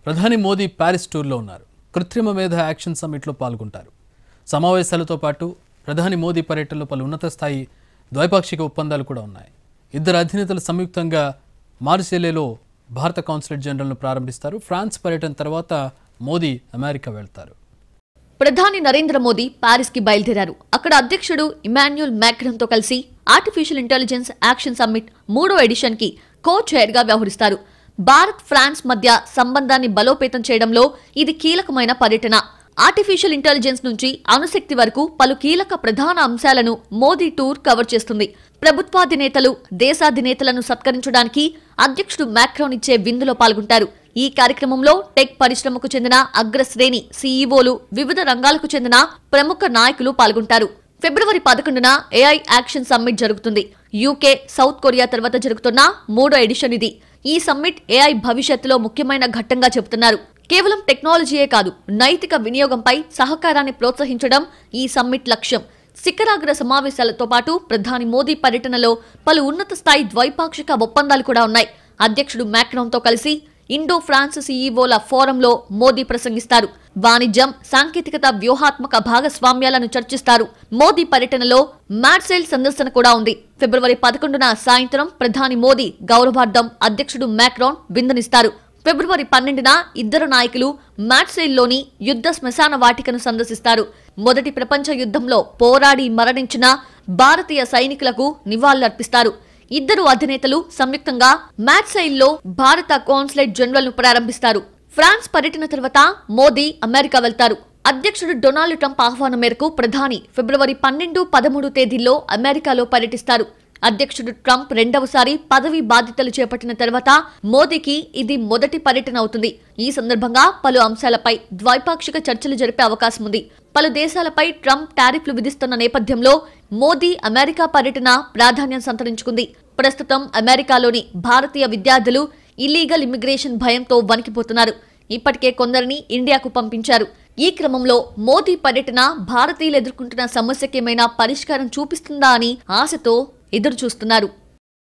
ప్రధాని మోదీ ప్యారిస్ టూర్లో ఉన్నారు. కృత్రిమ మేధ యాక్షన్ సమ్మిట్లో పాల్గొంటారు. సమావేశాలతో పాటు ప్రధాని మోదీ పర్యటనలో పలు ఉన్నత స్థాయి ద్వైపాక్షిక ఒప్పందాలు కూడా ఉన్నాయి. ఇద్దరు అధినేతలు సంయుక్తంగా మార్సిలేలో భారత కాన్సులేట్ జనరల్ను ప్రారంభిస్తారు. ఫ్రాన్స్ పర్యటన తర్వాత మోదీ అమెరికా వెళ్తారు. ప్రధాని నరేంద్ర మోదీ పారిస్ కి బయలుదేరారు. అక్కడ అధ్యక్షుడు ఇమాన్యుయల్ మాక్రాన్ తో కలిసి ఆర్టిఫిషియల్ ఇంటెలిజెన్స్ యాక్షన్ సమ్మిట్ 3వ ఎడిషన్ కి కో చైర్ గా వ్యవహరిస్తారు. భారత్ ఫ్రాన్స్ మధ్య సంబంధాన్ని బలోపేతం చేయడంలో ఇది కీలకమైన పర్యటన. ఆర్టిఫిషియల్ ఇంటెలిజెన్స్ నుంచి అణుశక్తి వరకు పలు కీలక ప్రధాన అంశాలను మోదీ టూర్ కవర్ చేస్తుంది. ప్రభుత్వాధినేతలు, దేశాధినేతలను సత్కరించడానికి అధ్యక్షుడు మాక్రాన్ ఇచ్చే విందులో పాల్గొంటారు. ఈ కార్యక్రమంలో టెక్ పరిశ్రమకు చెందిన అగ్రశ్రేణి సీఈఓలు, వివిధ రంగాలకు చెందిన ప్రముఖ నాయకులు పాల్గొంటారు. ఫిబ్రవరి 11న ఏఐ యాక్షన్ సమ్మిట్ జరుగుతుంది. యూకే, సౌత్ కొరియా తర్వాత జరుగుతున్న 3వ ఎడిషన్ ఇది. ఈ సమ్మిట్ ఏఐ భవిష్యత్తులో ముఖ్యమైన ఘట్టంగా చెబుతున్నారు. కేవలం టెక్నాలజీయే కాదు, నైతిక వినియోగంపై సహకారాన్ని ప్రోత్సహించడం ఈ సమ్మిట్ లక్ష్యం. శిఖరాగ్ర సమావేశాలతో పాటు ప్రధాని మోదీ పర్యటనలో పలు ఉన్నత స్థాయి ద్వైపాక్షిక ఒప్పందాలు కూడా ఉన్నాయి. అధ్యక్షుడు మాక్రాన్ తో కలిసి ఇండో ఫ్రాన్స్ సీఈఓల ఫోరంలో మోదీ ప్రసంగిస్తారు. వాణిజ్యం, సాంకేతికత, వ్యూహాత్మక భాగస్వామ్యాలను చర్చిస్తారు. మోదీ పర్యటనలో మార్సైల్ సందర్శన కూడా ఉంది. ఫిబ్రవరి 11న సాయంత్రం ప్రధాని మోదీ గౌరవార్థం అధ్యక్షుడు మాక్రాన్ విందునిస్తారు. ఫిబ్రవరి 12న ఇద్దరు నాయకులు మార్సైల్లోని యుద్ధ శ్మశాన వాటికను సందర్శిస్తారు. మొదటి ప్రపంచ యుద్ధంలో పోరాడి మరణించిన భారతీయ సైనికులకు నివాళులర్పిస్తారు. ఇద్దరు అధినేతలు సంయుక్తంగా మార్సైల్లో భారత కాన్సులేట్ జనరల్ ను ప్రారంభిస్తారు. ఫ్రాన్స్ పర్యటన తర్వాత మోదీ అమెరికా వెళ్తారు. అధ్యక్షుడు డొనాల్డ్ ట్రంప్ ఆహ్వానం మేరకు ప్రధాని ఫిబ్రవరి 12, 13 తేదీల్లో అమెరికాలో పర్యటిస్తారు. అధ్యక్షుడు ట్రంప్ రెండవసారి పదవి బాధ్యతలు చేపట్టిన తర్వాత మోదీకి ఇది మొదటి పర్యటన అవుతుంది. ఈ సందర్భంగా పలు అంశాలపై ద్వైపాక్షిక చర్చలు జరిపే అవకాశం ఉంది. పలు దేశాలపై ట్రంప్ టారిఫ్లు విధిస్తున్న నేపథ్యంలో మోదీ అమెరికా పర్యటన ప్రాధాన్యం సంతరించుకుంది. ప్రస్తుతం అమెరికాలోని భారతీయ విద్యార్థులు ఇల్లీగల్ ఇమ్మిగ్రేషన్ భయంతో వణికిపోతున్నారు. ఇప్పటికే కొందరిని ఇండియాకు పంపించారు. ఈ క్రమంలో మోదీ పర్యటన భారతీయులు ఎదుర్కొంటున్న సమస్యకేమైనా పరిష్కారం చూపిస్తుందా అని ఆశతో ఎదురు చూస్తున్నారు.